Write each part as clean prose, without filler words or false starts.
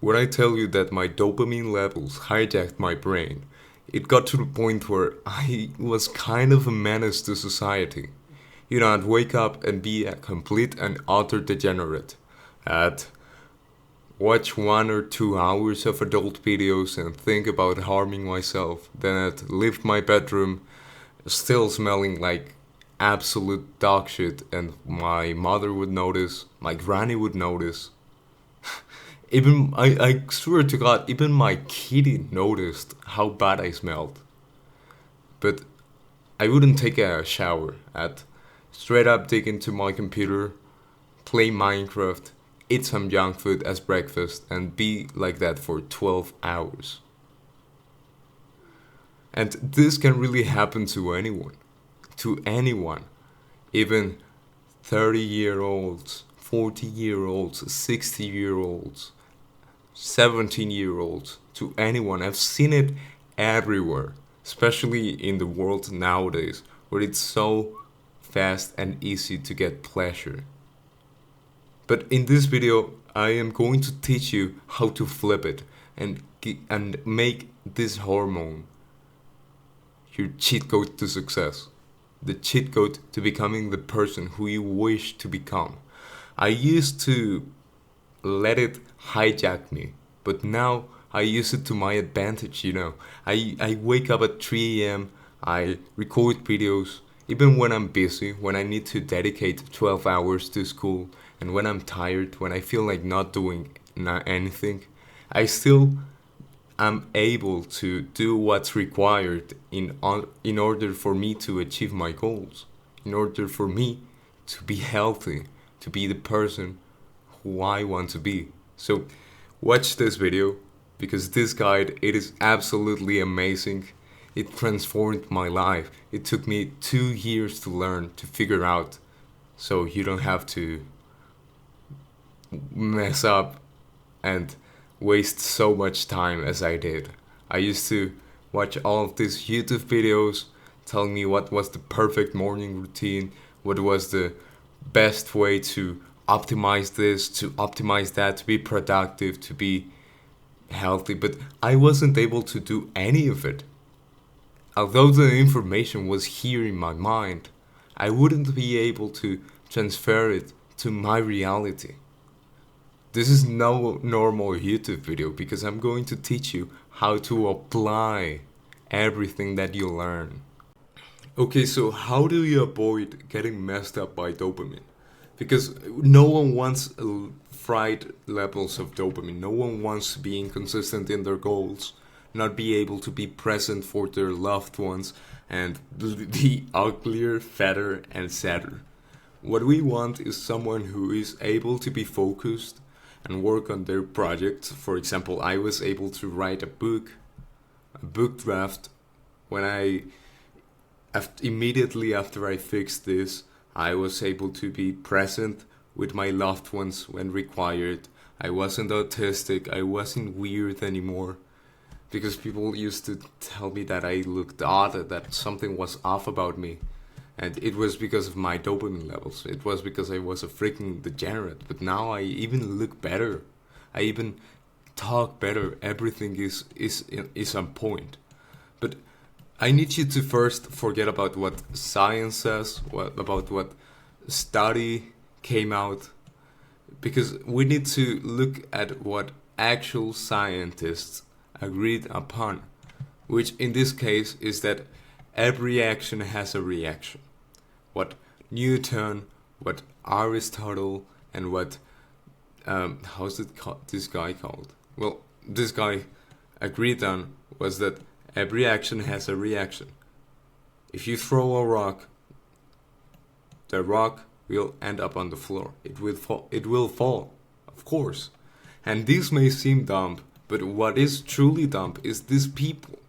When I tell you that my dopamine levels hijacked my brain, it got to the point where I was kind of a menace to society. I'd wake up and be a complete and utter degenerate. I'd watch 1 or 2 hours of adult videos and think about harming myself. Then I'd leave my bedroom still smelling like absolute dog shit, and my mother would notice, my granny would notice. Even I swear to God, even my kitty noticed how bad I smelled. But I wouldn't take a shower. I'd straight up dig into my computer, play Minecraft, eat some junk food as breakfast, and be like that for 12 hours. And this can really happen to anyone. To anyone. Even 30-year-olds, 40-year-olds, 60-year-olds, 17-year-olds, to anyone. I've seen it everywhere, especially in the world nowadays, where it's so fast and easy to get pleasure. But in this video, I am going to teach you how to flip it and make this hormone your cheat code to success. The cheat code to becoming the person who you wish to become. I used to let it hijack me, but now I use it to my advantage. I wake up at 3 a.m., I record videos, even when I'm busy, when I need to dedicate 12 hours to school, and when I'm tired, when I feel like not doing anything, I still am able to do what's required in order for me to achieve my goals, in order for me to be healthy, to be the person who I want to be. So watch this video, because this guide, it is absolutely amazing. It transformed my life. It took me 2 years to learn, to figure out, so you don't have to mess up and waste so much time as I did. I used to watch all of these YouTube videos telling me what was the perfect morning routine, what was the best way to optimize this, to optimize that, to be productive, to be healthy, but I wasn't able to do any of it. Although the information was here in my mind, I wouldn't be able to transfer it to my reality. This is no normal YouTube video, because I'm going to teach you how to apply everything that you learn. Okay, so how do you avoid getting messed up by dopamine? Because no one wants fried levels of dopamine. No one wants to be inconsistent in their goals, not be able to be present for their loved ones, and be uglier, fatter, and sadder. What we want is someone who is able to be focused and work on their projects. For example, I was able to write a book draft, when immediately after I fixed this, I was able to be present with my loved ones when required. I wasn't autistic, I wasn't weird anymore, because people used to tell me that I looked odd, that something was off about me. And it was because of my dopamine levels. It was because I was a freaking degenerate. But now I even look better. I even talk better. Everything is on point. But I need you to first forget about what science says, about what study came out. Because we need to look at what actual scientists agreed upon. Which in this case is that every action has a reaction. What Newton, what Aristotle, and what how's it called? This guy called? Well, this guy agreed on was that every action has a reaction. If you throw a rock, the rock will end up on the floor. It will fall. It will fall, of course. And this may seem dumb, but what is truly dumb is these people.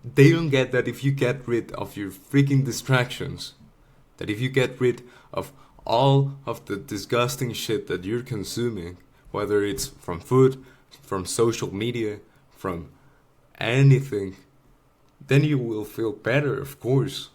They don't get that if you get rid of your freaking distractions, that if you get rid of all of the disgusting shit that you're consuming, whether it's from food, from social media, from anything, then you will feel better, of course.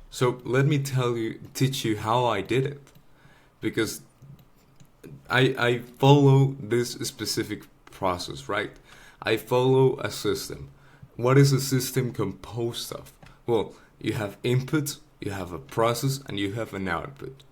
So let me teach you how I did it. Because I follow this specific process, right? I follow a system. What is a system composed of? Well, you have input, you have a process, and you have an output.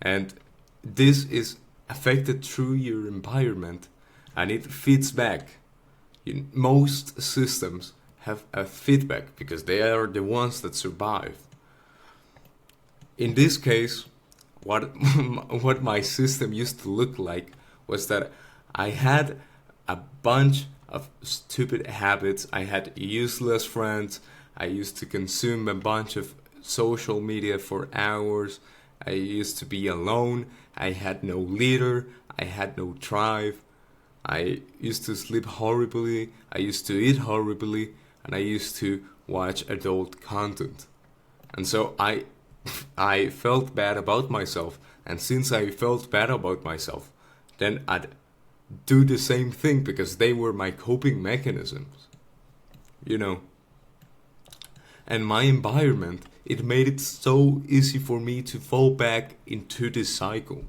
And this is affected through your environment, and it feeds back. Most systems have a feedback because they are the ones that survive. In this case, what what my system used to look like was that I had a bunch of stupid habits. I had useless friends. I used to consume a bunch of social media for hours. I used to be alone. I had no leader. I had no drive. I used to sleep horribly. I used to eat horribly. And I used to watch adult content. And so I felt bad about myself. And since I felt bad about myself, then I'd do the same thing because they were my coping mechanisms. You know. And my environment, it made it so easy for me to fall back into this cycle.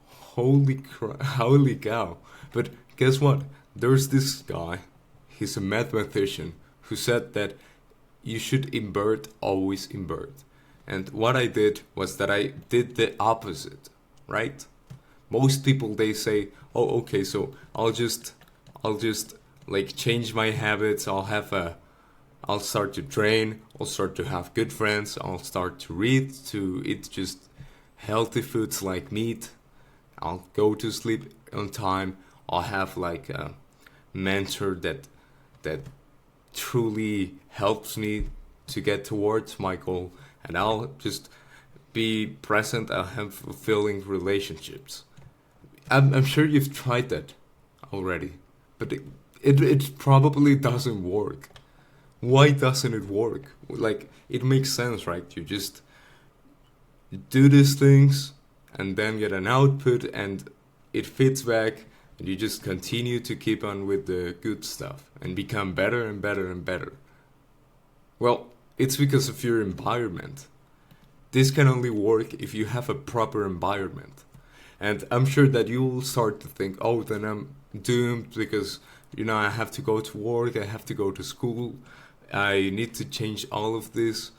Holy cow. But guess what? There's this guy, he's a mathematician, who said that you should invert, always invert. And what I did was that I did the opposite, right? Most people, they say, oh, okay, so I'll just like change my habits. I'll start to train. I'll start to have good friends. I'll start to read, to eat just healthy foods like meat. I'll go to sleep on time. I'll have like a mentor that truly helps me to get towards my goal, and I'll just be present. I'll have fulfilling relationships. I'm sure you've tried that already, but it probably doesn't work. Why doesn't it work? Like, it makes sense, right? You just do these things and then get an output, and it fits back, and you just continue to keep on with the good stuff and become better and better and better. Well, it's because of your environment. This can only work if you have a proper environment. And I'm sure that you will start to think, oh, then I'm doomed because, I have to go to work, I have to go to school, I need to change all of this.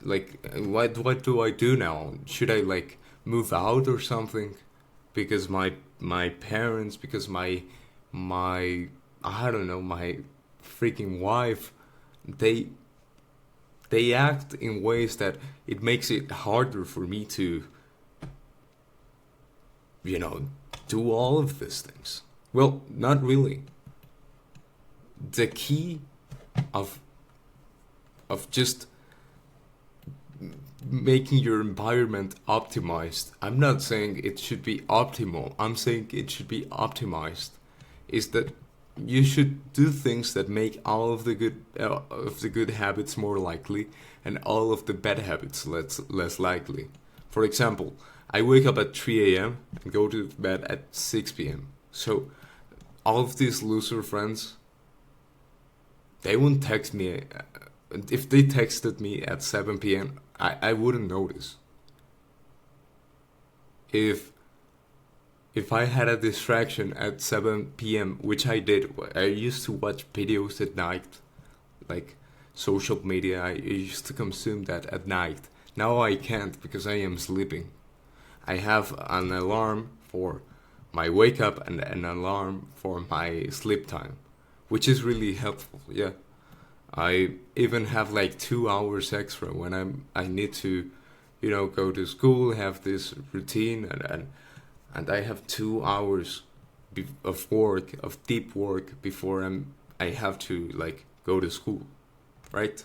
Like, what do I do now? Should I, like, move out or something? Because my parents, because my I don't know, my freaking wife, they act in ways that it makes it harder for me to, do all of these things. Well, not really. The key of just making your environment optimized, I'm not saying it should be optimal, I'm saying it should be optimized, is that you should do things that make all of the good habits more likely and all of the bad habits less likely. For example, I wake up at 3 a.m. and go to bed at 6 p.m. So all of these loser friends, they won't text me. If they texted me at 7 p.m., I wouldn't notice. If I had a distraction at 7 p.m., which I did, I used to watch videos at night, like social media. I used to consume that at night. Now I can't because I am sleeping. I have an alarm for my wake up and an alarm for my sleep time, which is really helpful. Yeah, I even have like 2 hours extra when I need to, go to school, have this routine, and I have 2 hours of work, of deep work before I have to like go to school, right?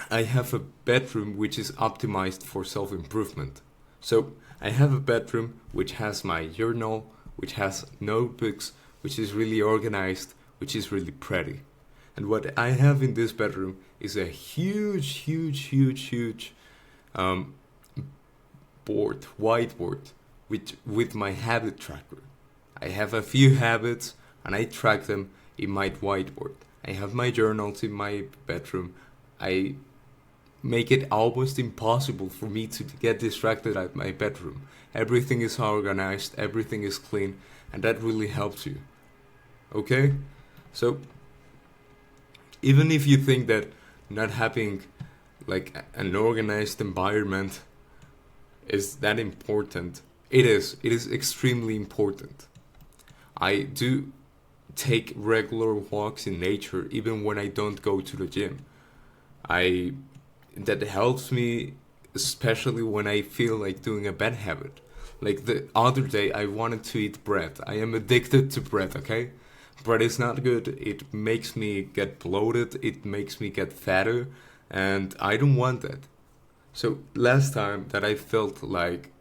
I have a bedroom which is optimized for self-improvement. So I have a bedroom which has my journal, which has notebooks, which is really organized, which is really pretty. And what I have in this bedroom is a huge um, whiteboard, with my habit tracker. I have a few habits and I track them in my whiteboard. I have my journals in my bedroom. I make it almost impossible for me to get distracted at my bedroom. Everything is organized, everything is clean, and that really helps you. Okay? So, even if you think that not having like an organized environment is that important, it is. It is extremely important. I do take regular walks in nature even when I don't go to the gym. I That helps me, especially when I feel like doing a bad habit. Like the other day I wanted to eat bread. I am addicted to bread, okay? Bread is not good. It makes me get bloated, it makes me get fatter, and I don't want that. So last time that I felt like,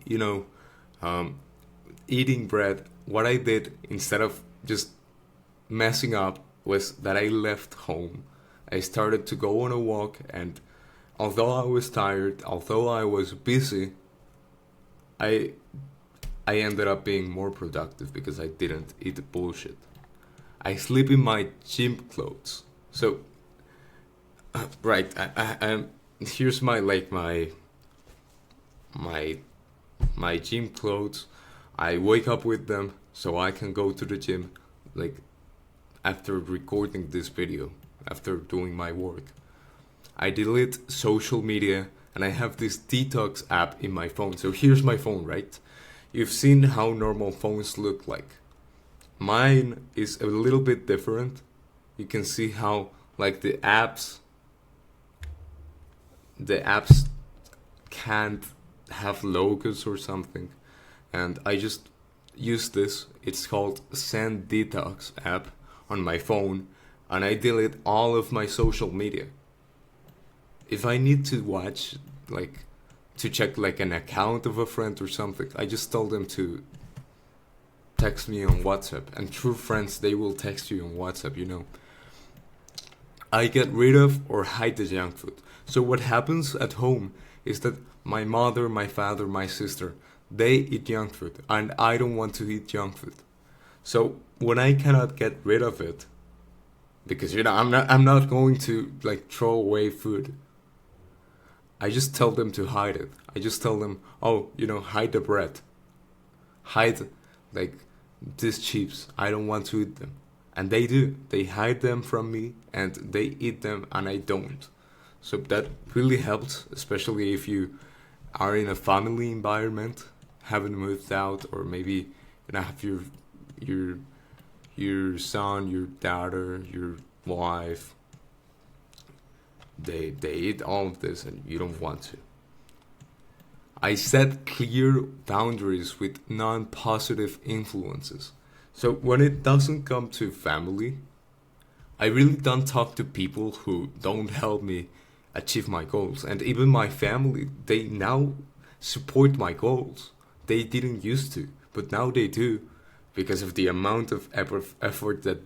you know, um, eating bread, what I did instead of just messing up was that I left home. I started to go on a walk, and although I was tired, although I was busy, I I ended up being more productive because I didn't eat the bullshit. I sleep in my gym clothes. So right, here's my like my my gym clothes. I wake up with them so I can go to the gym like after recording this video, after doing my work. I delete social media and I have this detox app in my phone. So here's my phone, right? You've seen how normal phones look like. Mine is a little bit different. You can see how like the apps can't have logos or something. And I just use this. It's called Send Detox app on my phone, and I delete all of my social media. If I need to watch, like, to check like an account of a friend or something, I just tell them to text me on WhatsApp. And true friends, they will text you on WhatsApp. I get rid of or hide the junk food. So what happens at home is that my mother, my father, my sister, they eat junk food, and I don't want to eat junk food. So when I cannot get rid of it, because I'm not going to like throw away food. I just tell them to hide it. I just tell them, oh, hide the bread, hide like these chips. I don't want to eat them, and they do. They hide them from me, and they eat them, and I don't. So that really helps, especially if you are in a family environment, haven't moved out, or maybe have your your son, your daughter, your wife. They eat all of this, and you don't want to. I set clear boundaries with non-positive influences. So when it doesn't come to family, I really don't talk to people who don't help me achieve my goals. And even my family, they now support my goals. They didn't used to, but now they do because of the amount of effort that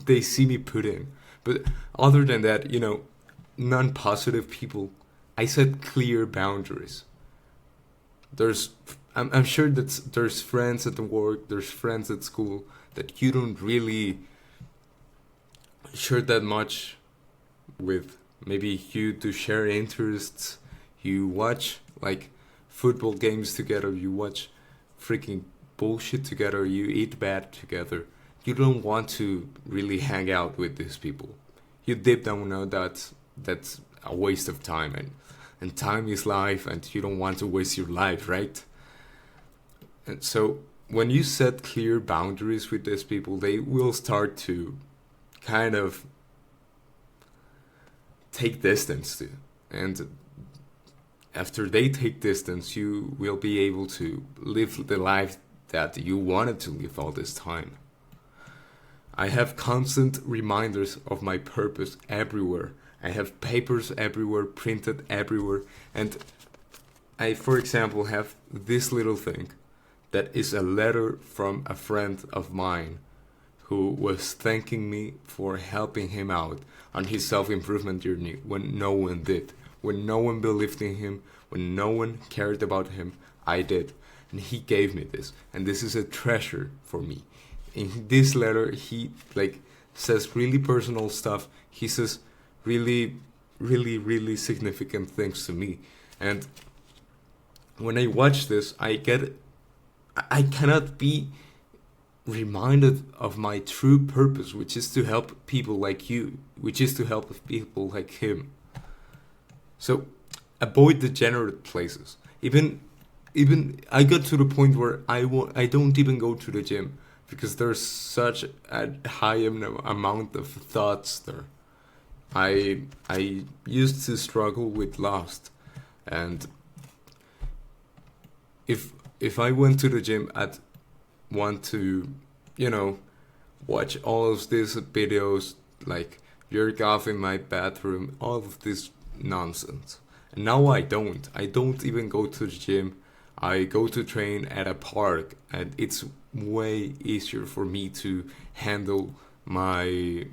they see me put in. But other than that, non-positive people, I set clear boundaries. There's I'm sure that there's friends at the work, there's friends at school that you don't really share that much with. Maybe you do share interests, you watch like football games together, you watch freaking bullshit together, you eat bad together. You don't want to really hang out with these people. You deep down know that that's a waste of time, and time is life, and you don't want to waste your life, right? And so when you set clear boundaries with these people, they will start to kind of take distance to. And after they take distance, you will be able to live the life that you wanted to live all this time. I have constant reminders of my purpose everywhere. I have papers everywhere, printed everywhere, and I, for example, have this little thing that is a letter from a friend of mine who was thanking me for helping him out on his self-improvement journey when no one did. When no one believed in him, when no one cared about him, I did. And he gave me this. And this is a treasure for me. In this letter, he says really personal stuff. He says really really, really significant things to me. And when I watch this, I cannot be reminded of my true purpose, which is to help people like you, which is to help people like him. So avoid degenerate places. Even I got to the point where I don't even go to the gym because there's such a high amount of thoughts there. I used to struggle with lust, and if I went to the gym, I'd want to, you know, watch all of these videos like jerk off in my bathroom, all of this nonsense. And now I don't. I don't even go to the gym. I go to train at a park, and it's way easier for me to handle my.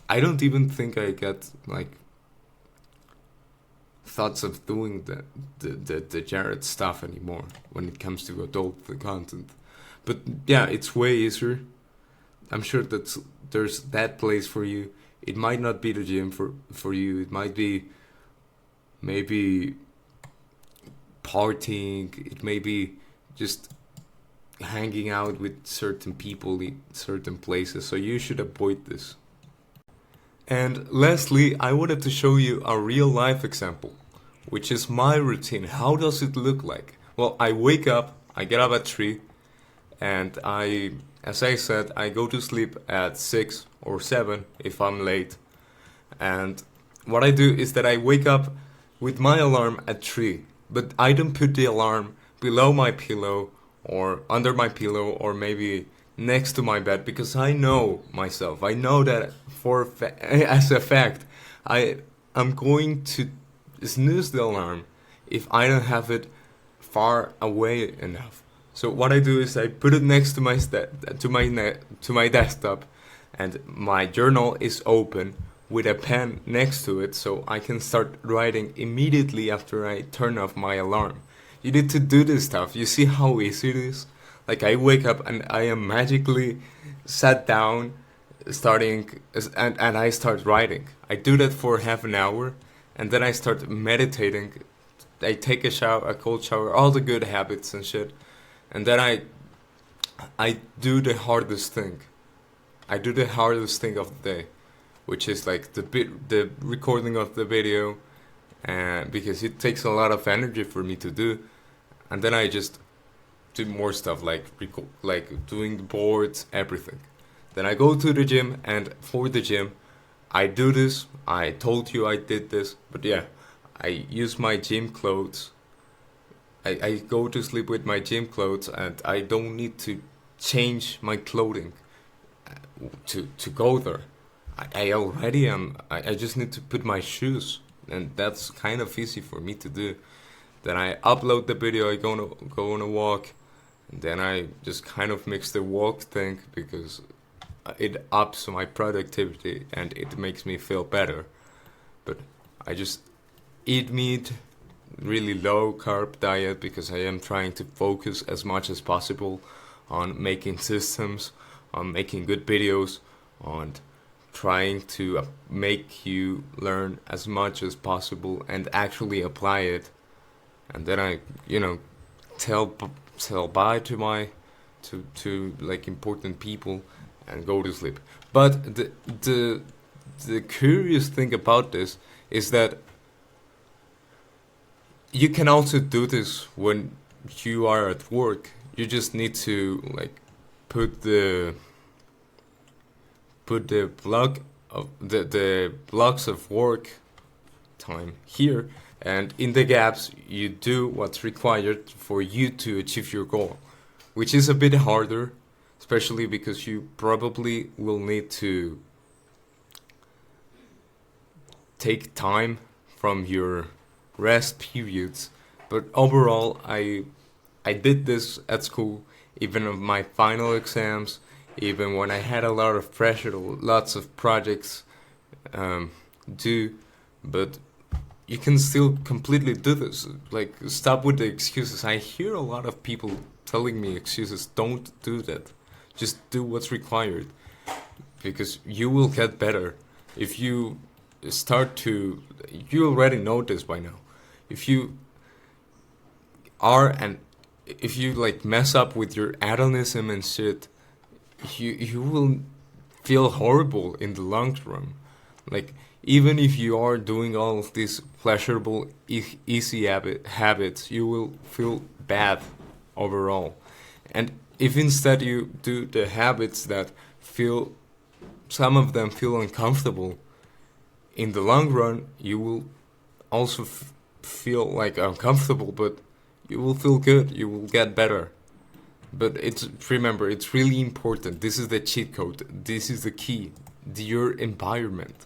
I don't even think I get like thoughts of doing the Jared stuff anymore when it comes to adult content. But yeah, it's way easier. I'm sure that there's that place for you. It might not be the gym for you. It might be maybe partying. It may be just hanging out with certain people in certain places. So you should avoid this. And lastly, I wanted to show you a real life example, which is my routine. How does it look like? Well, I wake up, I get up at 3, and as I said, I go to sleep at 6 or 7 if I'm late. And what I do is that I wake up with my alarm at 3, but I don't put the alarm below my pillow or under my pillow or maybe next to my bed, because I know myself. I know that as a fact, I'm going to snooze the alarm if I don't have it far away enough. So what I do is I put it next to my desktop, and my journal is open with a pen next to it, so I can start writing immediately after I turn off my alarm. You need to do this stuff. You see how easy it is? Like, I wake up and I am magically sat down, and I start writing. I do that for half an hour, and then I start meditating. I take a cold shower, all the good habits and shit, and then I do the hardest thing. I do the hardest thing of the day, which is like the recording of the video, and because it takes a lot of energy for me to do, and then I just do more stuff like doing the boards, everything. Then I go to the gym, and for the gym, I do this. I told you I did this, but yeah, I use my gym clothes. I go to sleep with my gym clothes, and I don't need to change my clothing to go there. I already am. I just need to put my shoes, and that's kind of easy for me to do. Then I upload the video. I go on a walk, and then I just kind of mix the walk thing because it ups my productivity and it makes me feel better. But I just eat meat, really low carb diet, because I am trying to focus as much as possible on making systems, on making good videos, on trying to make you learn as much as possible and actually apply it. And then I, tell bye to like important people and go to sleep. But the curious thing about this is that you can also do this when you are at work. You just need to like put the blocks of work time here, and in the gaps you do what's required for you to achieve your goal, which is a bit harder, especially because you probably will need to take time from your rest periods. But overall, I did this at school, even of my final exams, even when I had a lot of pressure, lots of projects due. But you can still completely do this. Like, stop with the excuses. I hear a lot of people telling me excuses. Don't do that. Just do what's required, because you will get better if you start to, you already know this by now. If you are and if you like mess up with your hedonism and shit, you will feel horrible in the long run. Like even if you are doing all of these pleasurable, easy habits, you will feel bad overall. And if instead you do the habits that feel, some of them feel uncomfortable, in the long run, you will also feel like uncomfortable, but you will feel good. You will get better. But it's, remember, it's really important. This is the cheat code. This is the key. Your environment.